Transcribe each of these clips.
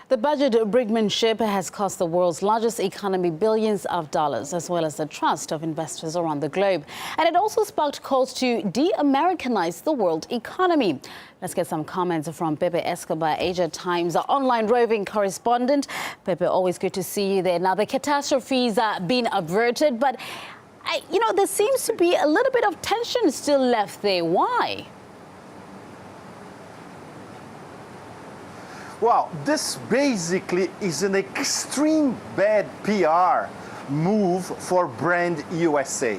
The budget brinkmanship has cost the world's largest economy billions of dollars, as well as the trust of investors around the globe. And it also sparked calls to de-Americanize the world economy. Let's get some comments from Pepe, Escobar, Asia Times online roving correspondent. Pepe, always good to see you there. Now, the catastrophes are being averted, but, there seems to be a little bit of tension still left there. Why? Well, this basically is an extreme bad PR move for brand USA.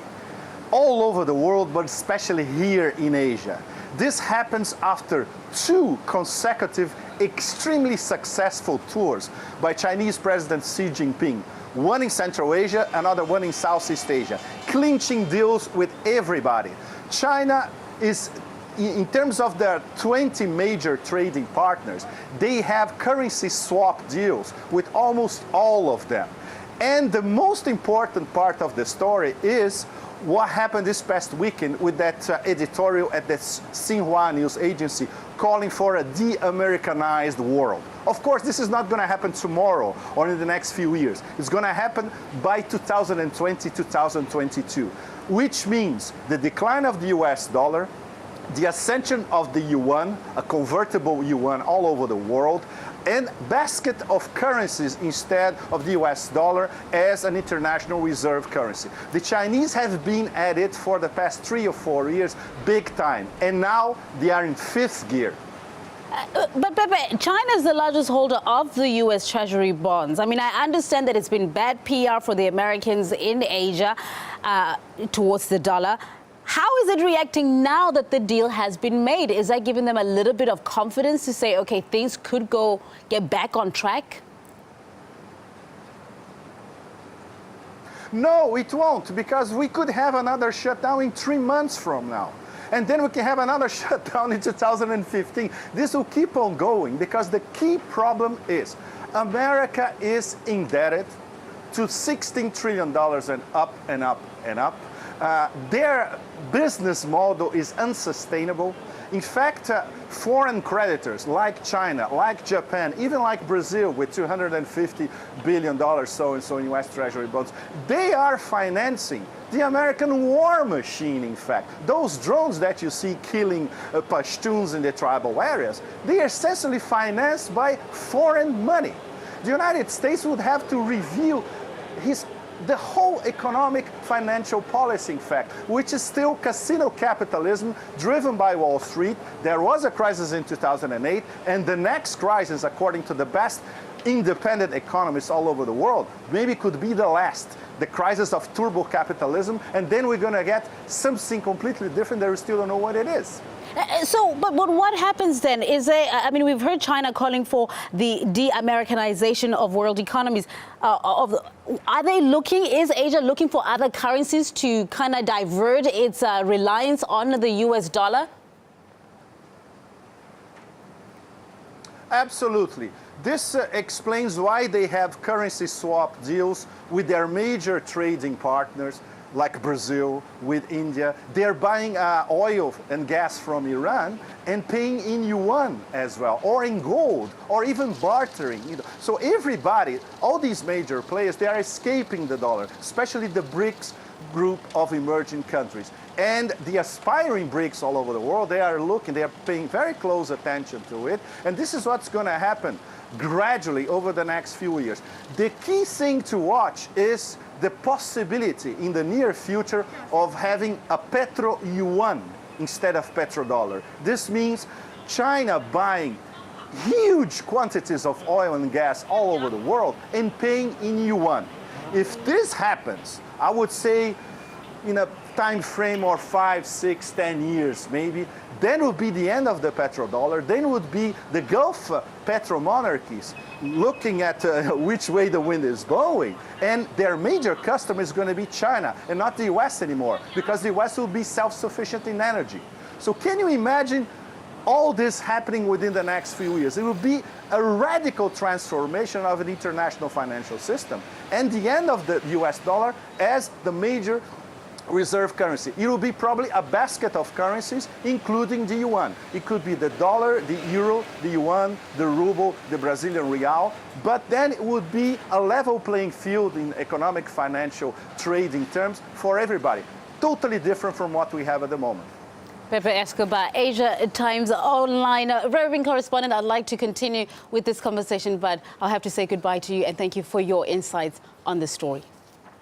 All over the world, but especially here in Asia. This happens after 2 consecutive, extremely successful tours by Chinese President Xi Jinping. One in Central Asia, another one in Southeast Asia, clinching deals with everybody. China is, in terms of their 20 major trading partners, they have currency swap deals with almost all of them. And the most important part of the story is what happened this past weekend with that editorial at the Xinhua news agency calling for a de-Americanized world. Of course, this is not going to happen tomorrow or in the next few years. It's going to happen by 2020, 2022, which means the decline of the US dollar, the ascension of the yuan, a convertible yuan all over the world, and basket of currencies instead of the US dollar as an international reserve currency. The Chinese have been at it for the past 3 or 4 years, big time, and now they are in 5th gear. But Pepe, China is the largest holder of the U.S. Treasury bonds. I mean, I understand that it's been bad PR for the Americans in Asia towards the dollar. How is it reacting now that the deal has been made? Is that giving them a little bit of confidence to say, okay, things could get back on track? No, it won't, because we could have another shutdown in 3 months from now. And then we can have another shutdown in 2015. This will keep on going because the key problem is America is indebted to $16 trillion and up and up and up. Their business model is unsustainable. In fact, foreign creditors like China, like Japan, even like Brazil with $250 billion so-and-so in US Treasury bonds, they are financing the American war machine, in fact. Those drones that you see killing Pashtuns in the tribal areas, they are essentially financed by foreign money. The United States would have to review the whole economic financial policy, in fact, which is still casino capitalism driven by Wall Street. There was a crisis in 2008, and the next crisis, according to the best independent economists all over the world, maybe could be the last, the crisis of turbo capitalism, and then we're going to get something completely different that we still don't know what it is. But what happens then? We've heard China calling for the de-Americanization of world economies. Is Asia looking for other currencies to kind of divert its reliance on the US dollar? Absolutely. This explains why they have currency swap deals with their major trading partners, like Brazil, with India. They're buying oil and gas from Iran and paying in yuan as well, or in gold, or even bartering. So everybody, all these major players, they are escaping the dollar, especially the BRICS group of emerging countries. And the aspiring BRICS all over the world, they are paying very close attention to it. And this is what's going to happen gradually over the next few years. The key thing to watch is the possibility in the near future of having a petro-yuan instead of petrodollar. This means China buying huge quantities of oil and gas all over the world and paying in yuan. If this happens, I would say in a time frame of 5, 6, 10 years maybe, then would be the end of the petrodollar. Then would be the Gulf petromonarchies looking at which way the wind is blowing. And their major customer is going to be China and not the US anymore, because the US will be self-sufficient in energy. So can you imagine all this happening within the next few years? It will be a radical transformation of an international financial system and the end of the US dollar as the major reserve currency. It will be probably a basket of currencies, including the yuan. It could be the dollar, the euro, the yuan, the ruble, the Brazilian real, but then it would be a level playing field in economic, financial, trading terms for everybody. Totally different from what we have at the moment. Pepe Escobar, Asia Times Online roving correspondent. I'd like to continue with this conversation, but I'll have to say goodbye to you and thank you for your insights on this story.